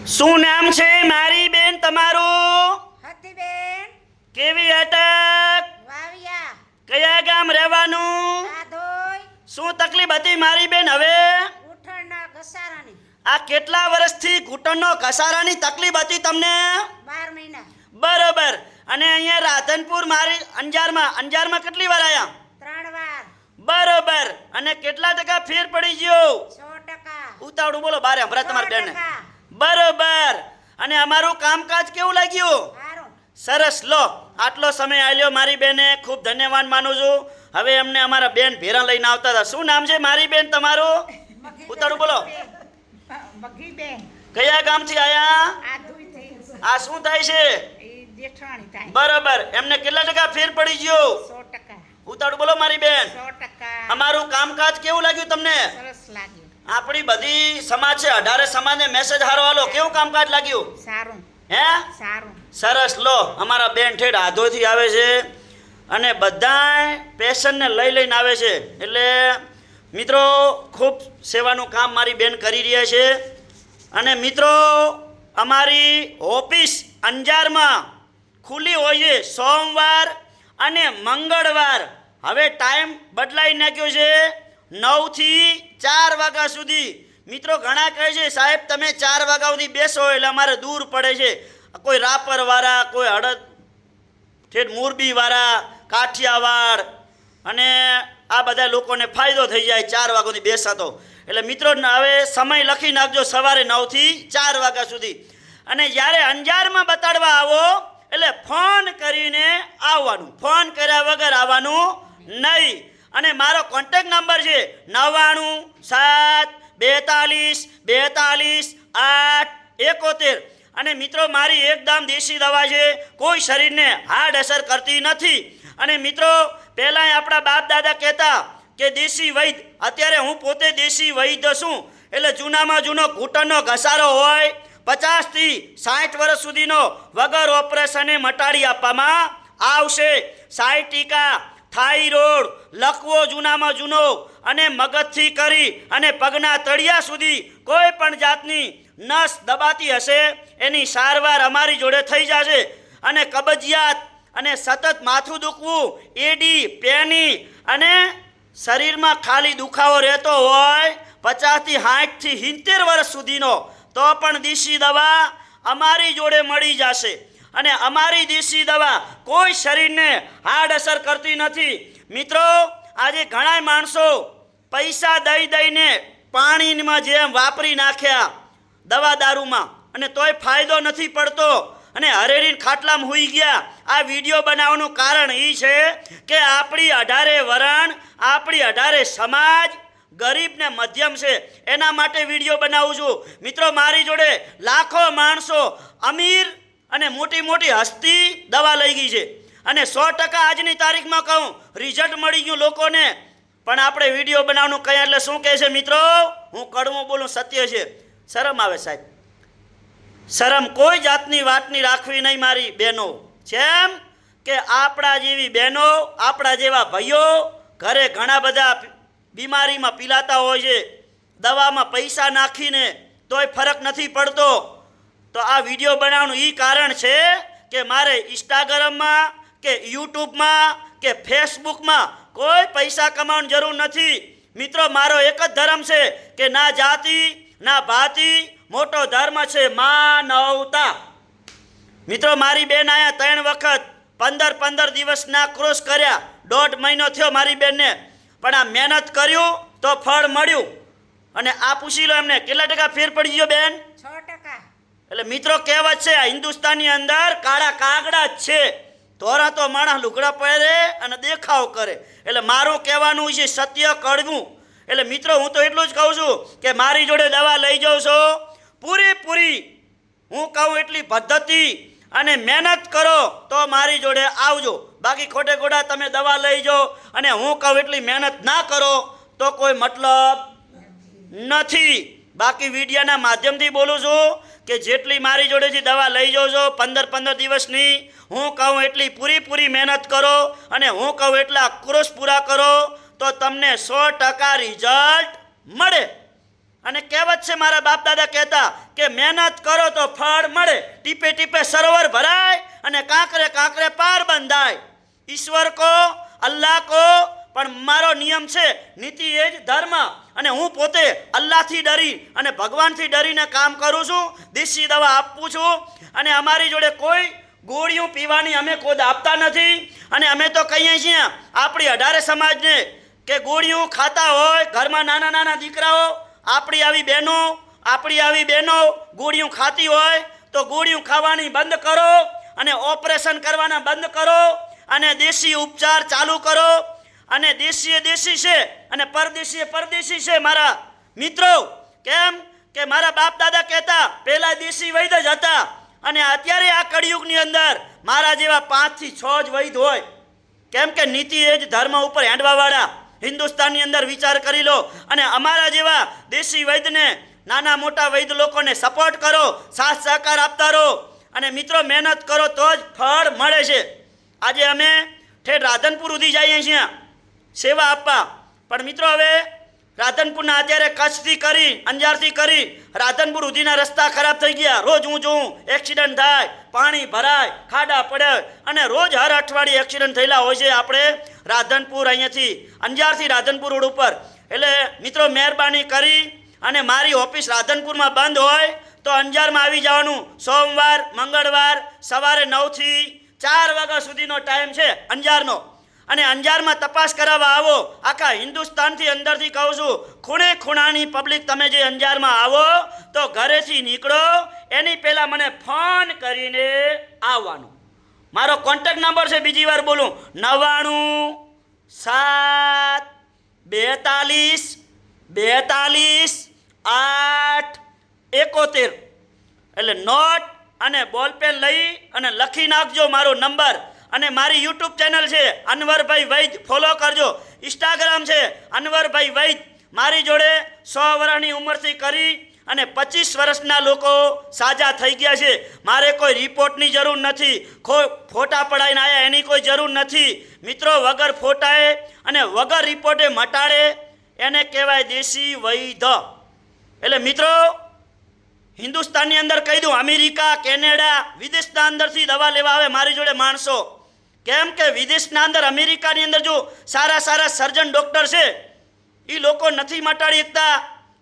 શું નામ છે મારી બેન તમારું? હતીબેન કેવી અટક? વાવિયા કયા ગામ રહેવાનું? આધોઈ શું તકલીફ હતી મારી બેન હવે? ઉઠણના ઘસારાની આ કેટલા વર્ષથી ઘૂંટણનો ઘસારાની તકલીફ હતી તમને? 12 મહિના બરોબર. અને અહીંયા રાધનપુર મારી અંજારમાં કેટલી વાર આયા? 3 વાર બરોબર. અને કેટલા ટકા ફેર પડી ગયો? 100%. ઉતાવળું બોલો બારે હમણાં તમારી બેનને. 100%. બરોબર. અને અમારું કામકાજ કેવું લાગ્યું? સારું. સરસ. લો આટલો સમય આલ્યો મારી બેને, ખૂબ ધન્યવાદ માનું છું. હવે અમને અમારા બેન ભેરા લઈને આવતા હતા. શું નામ છે મારી બેન તમારું? ઉતાળું બોલો. બગીબેન કયા ગામથી આયા? આધોઈથી આ શું થાય છે? એ જેઠાણી થાય. બરોબર. એમને કેટલા ટકા ફેર પડી ગયો? 100%. ઉતાળું બોલો મારી બેન. 100%. અમારું કામકાજ કેવું લાગ્યું તમને? સરસ લાગ્યું. આપણી બધી સમાજ છે 18 સમાજને મેસેજ હારો હાલો. કેવું કામકાજ લાગ્યું? સારું હે? સારું. સરસ. લો અમારા બેન ઠેઠ આધોથી આવે છે અને બધાય પેશન્ટને લઈને આવે છે. એટલે મિત્રો ખૂબ સેવાનું કામ મારી બેન કરી રહ્યા છે. અને મિત્રો અમારી ઓફિસ અંજારમાં ખુલ્લી હોય છે સોમવાર અને મંગળવાર. હવે ટાઈમ બદલાઈ નાખ્યો છે 9 થી 4 વાગ્યા સુધી. મિત્રો ઘણા કહે છે સાહેબ તમે 4 વાગ્યા સુધી બેસો એટલે અમારે દૂર પડે છે. કોઈ રાપરવાળા, કોઈ હળદ ઠેઠ મોરબીવાળા, કાઠિયાવાડ અને આ બધા લોકોને ફાયદો થઈ જાય 4 વાગ્યા સુધી બેસાતો. એટલે મિત્રો હવે સમય લખી નાખજો સવારે 9 થી 4 વાગ્યા સુધી. અને જ્યારે અંજારમાં બતાડવા આવો એટલે ફોન કરીને આવવાનું, ફોન કર્યા વગર આવવાનું નહીં. અને મારો કોન્ટેક્ટ નંબર છે 9972422871. અને મિત્રો મારી એકદમ દેશી દવા છે, કોઈ શરીરને હાર્ડ અસર કરતી નથી. અને મિત્રો પહેલાં આપણા બાપ દાદા કહેતા કે દેશી વૈદ, અત્યારે હું પોતે દેશી વૈદ છું. એટલે જૂનામાં જૂનો ઘૂંટણનો ઘસારો હોય 50 થી 60 વર્ષ સુધીનો વગર ઓપરેશને મટાડી આપવામાં આવશે. સાયટિકા, થાઇરોઇડ, લકવો જૂનામાં જૂનો અને મગજથી કરી અને પગના તળિયા સુધી કોઈ પણ જાતની નસ દબાતી હશે એની સારવાર અમારી જોડે થઈ જશે. અને કબજિયાત અને સતત માથું દુખવું, એડી, પેની અને શરીરમાં ખાલી દુખાવો રહેતો હોય 50 થી 60 થી 70 વર્ષ સુધીનો, તો પણ દેશી દવા અમારી જોડે મળી જશે. અને અમારી દેશી દવા કોઈ શરીરને હાર્ડ અસર કરતી નથી. મિત્રો આજે ઘણા માણસો પૈસા દઈને પાણીમાં જેમ વાપરી નાખ્યા દવા દારૂમાં, અને તોય ફાયદો નથી પડતો અને હરેરીને ખાટલામાં હોઈ ગયા. આ વિડીયો બનાવવાનું કારણ એ છે કે આપણી 18 વરણ, આપણી 18 સમાજ ગરીબ ને મધ્યમ છે, એના માટે વિડીયો બનાવું છું. મિત્રો મારી જોડે લાખો માણસો અમીર અને મોટી મોટી હસ્તી દવા લઈ ગઈ છે. અને 100% આજની તારીખમાં કહું રિઝલ્ટ મળી ગયું લોકોને. પણ આપણે વિડીયો બનાવવાનું કહ્યા એટલે શું કહે છે મિત્રો? હું કડવું બોલું, સત્ય છે. શરમ આવે સાહેબ, શરમ કોઈ જાતની વાતની રાખવી નહીં મારી બહેનો. જેમ કે આપણા જેવી બહેનો, આપણા જેવા ભાઈઓ ઘરે ઘણા બધા બીમારીમાં પીલાતા હોય છે, દવામાં પૈસા નાખીને તોય ફરક નથી પડતો. તો આ વિડીયો બનાવવાનું એ કારણ છે કે મારે ઇન્સ્ટાગ્રામમાં કે યુટ્યુબમાં કે ફેસબુકમાં કોઈ પૈસા કમાવાની જરૂર નથી. મિત્રો મારો એક જ ધર્મ છે કે ના જાતિ ના ભાતિ, મોટો ધર્મ છે માનવતા. મિત્રો મારી બેન આયા 3 વખત 15 દિવસના ક્રોસ કર્યા, 1.5 મહિનો થયો મારી બેનને. પણ આ મહેનત કર્યું તો ફળ મળ્યું. અને આ પૂછી લો એમને કેટલા ટકા ફેર પડી ગયો બેન? 100%. એટલે મિત્રો કહેવત છે આ હિન્દુસ્તાનની અંદર કાળા કાગડા જ છે. ધોરા તો માણસ લુગડા પહેરે અને દેખાવ કરે. એટલે મારું કહેવાનું છે સત્ય કડવું. એટલે મિત્રો હું તો એટલું જ કહું છું કે મારી જોડે દવા લઈ જાઉં છો પૂરેપૂરી, હું કહું એટલી પદ્ધતિ અને મહેનત કરો તો મારી જોડે આવજો. બાકી ખોટે ખોટા તમે દવા લઈ જાઓ અને હું કહું એટલી મહેનત ના કરો તો કોઈ મતલબ નથી. બાકી વિડીયાના માધ્યમથી બોલું છું કે જેટલી મારી જોડેથી દવા લઈ જાઓ છો 15 દિવસની, હું કહું એટલી પૂરી મહેનત કરો અને હું કહું એટલા કોર્સ પૂરા કરો તો તમને 100% રિઝલ્ટ મળે. અને કહેવત છે મારા બાપ દાદા કહેતા કે મહેનત કરો તો ફળ મળે, ટીપે ટીપે સરોવર ભરાય અને કાંકરે કાંકરે પાર બંધાય. ઈશ્વર કો અલ્લાહ કો, પણ મારો નિયમ છે નીતિ એ જ ધર્મ. અને હું પોતે અલ્લાહથી ડરી અને ભગવાનથી ડરીને કામ કરું છું, દેશી દવા આપું છું. અને અમારી જોડે કોઈ ગોળીઓ પીવાની અમે ખુદ આપતા નથી. અને અમે તો કહીએ છીએ આપણી 18 સમાજને કે ગોળીઓ ખાતા હોય ઘરમાં નાના નાના દીકરાઓ, આપણી આવી બહેનો ગોળીઓ ખાતી હોય તો ગોળીઓ ખાવાની બંધ કરો અને ઓપરેશન કરવાના બંધ કરો અને દેશી ઉપચાર ચાલુ કરો. અને દેશીએ દેશી છે અને પરદેશીએ પરદેશી છે મારા મિત્રો. કેમ કે મારા બાપ દાદા કહેતા પહેલા દેશી વૈદ્ય જ હતા અને અત્યારે આ કળિયુગની અંદર મારા જેવા 5 થી 6 જ વૈદ્ય હોય. કેમ કે નીતિ એ જ ધર્મ ઉપર હેંડવાવાળા હિન્દુસ્તાનની અંદર વિચાર કરી લો. અને અમારા જેવા દેશી વૈદ્યને, નાના મોટા વૈદ્ય લોકોને સપોર્ટ કરો, સાથ સહકાર આપતા રહો. અને મિત્રો મહેનત કરો તો જ ફળ મળે છે. આજે અમે ઠેઠ રાધનપુર સુધી જઈએ છીએ સેવા આપવા, પણ મિત્રો હવે રાધનપુરના અત્યારે કચ્છથી કરી અંજારથી કરી રાધનપુર સુધીના રસ્તા ખરાબ થઈ ગયા. રોજ હું જોઉં એક્સિડન્ટ થાય, પાણી ભરાય, ખાડા પડે અને રોજ હર અઠવાડિયે એક્સિડન્ટ થયેલા હોય છે આપણે રાધનપુર અહીંયાથી અંજારથી રાધનપુર રોડ ઉપર. એટલે મિત્રો મહેરબાની કરી અને મારી ઓફિસ રાધનપુરમાં બંધ હોય તો અંજારમાં આવી જવાનું. સોમવાર મંગળવાર સવારે 9 થી 4 વાગ્યા સુધીનો ટાઈમ છે અંજારનો. અને અંજારમાં તપાસ કરાવવા આવો. આખા હિન્દુસ્તાનથી અંદરથી કહું છું, ખૂણે ખૂણાની પબ્લિક તમે જે અંજારમાં આવો તો ઘરેથી નીકળો એની પહેલાં મને ફોન કરીને આવવાનું. મારો કોન્ટેક્ટ નંબર છે, બીજી વાર બોલું, 99 7 42 42 8 71. એટલે નોટ અને બોલપેન લઈ અને લખી નાખજો મારો નંબર. અને મારી યુટ્યુબ ચેનલ છે અનવરભાઈ વૈદ્ય, ફોલો કરજો. ઇન્સ્ટાગ્રામ છે અનવરભાઈ વૈદ્ય. મારી જોડે 100 વર્ષની ઉંમરથી કરી અને 25 વર્ષના લોકો સાજા થઈ ગયા છે. મારે કોઈ રિપોર્ટની જરૂર નથી, ફોટા પડાવીને આવ્યા એની કોઈ જરૂર નથી. મિત્રો વગર ફોટાએ અને વગર રિપોર્ટે મટાડે એને કહેવાય દેશી વૈદ્ય. એટલે મિત્રો હિન્દુસ્તાનની અંદર કહી દઉં, અમેરિકા, કેનેડા, વિદેશના અંદરથી દવા લેવા આવે મારી જોડે માણસો. કેમ કે વિદેશના અંદર, અમેરિકાની અંદર જો સારા સારા સર્જન ડૉક્ટર છે એ લોકો નથી મટાડી શકતા,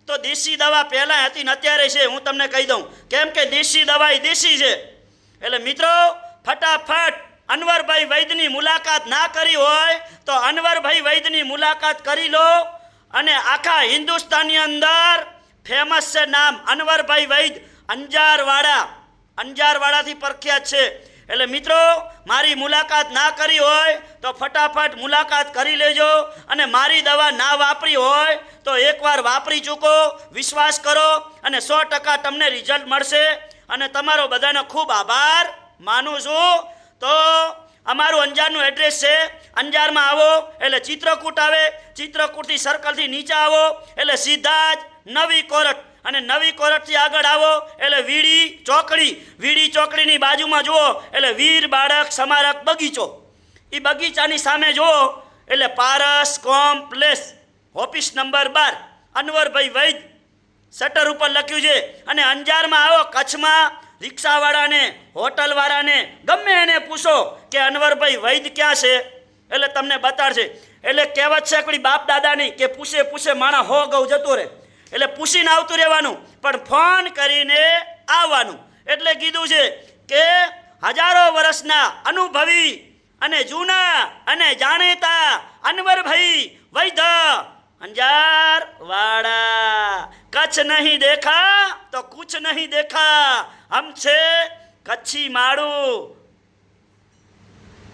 તો દેશી દવા પહેલાં હતી ને અત્યારે છે. હું તમને કહી દઉં કેમ કે દેશી દવા એ દેશી છે. એટલે મિત્રો ફટાફટ અનવરભાઈ વૈદ્યની મુલાકાત ના કરી હોય તો અનવરભાઈ વૈદ્યની મુલાકાત કરી લો. અને આખા હિન્દુસ્તાનની અંદર ફેમસ છે નામ અનવરભાઈ વૈદ્ય. અંજારવાડાથી પ્રખ્યાત છે. એટલે મિત્રો મારી મુલાકાત ના કરી હોય તો ફટાફટ મુલાકાત કરી લેજો. અને મારી દવા ના વાપરી હોય તો એકવાર વાપરી ચૂકો, વિશ્વાસ કરો અને 100% તમને રિઝલ્ટ મળશે. અને તમારો બધાનો ખૂબ આભાર માનું છું. તો અમારું અંજારનું એડ્રેસ છે, અંજારમાં આવો એટલે ચિત્રકૂટ આવે, ચિત્રકૂટથી સર્કલથી નીચે આવો એટલે સીધા જ નવી કોરટ, અને નવી કોરટથી આગળ આવો એટલે વીડી ચોકડીની બાજુમાં જુઓ એટલે વીર બાળક સ્મારક બગીચો. એ બગીચાની સામે જુઓ એટલે પારસ કોમ્પ્લેક્સ, ઓફિસ નંબર 12, અનવરભાઈ વૈદ્ય શટર ઉપર લખ્યું છે. અને અંજારમાં આવો, કચ્છમાં રિક્ષાવાળાને, હોટલવાળાને ગમે એને પૂછો કે અનવરભાઈ વૈદ્ય ક્યાં છે એટલે તમને બતાડશે. એટલે કહેવત છે આપણી બાપ દાદાની કે પૂછે માણા 100 ગૌ જતો રહે. એટલે પૂછીને આવતું રહેવાનું પણ ફોન કરીને આવવાનું. એટલે કીધું છે કે હજારો વર્ષના અનુભવી અને જૂના અને જાણીતા અનવરભાઈ વૈદ્ય અંજાર વાડા. કચ્છ નહીં દેખા તો કુછ નહીં દેખા, હમ છે કચ્છી માળું.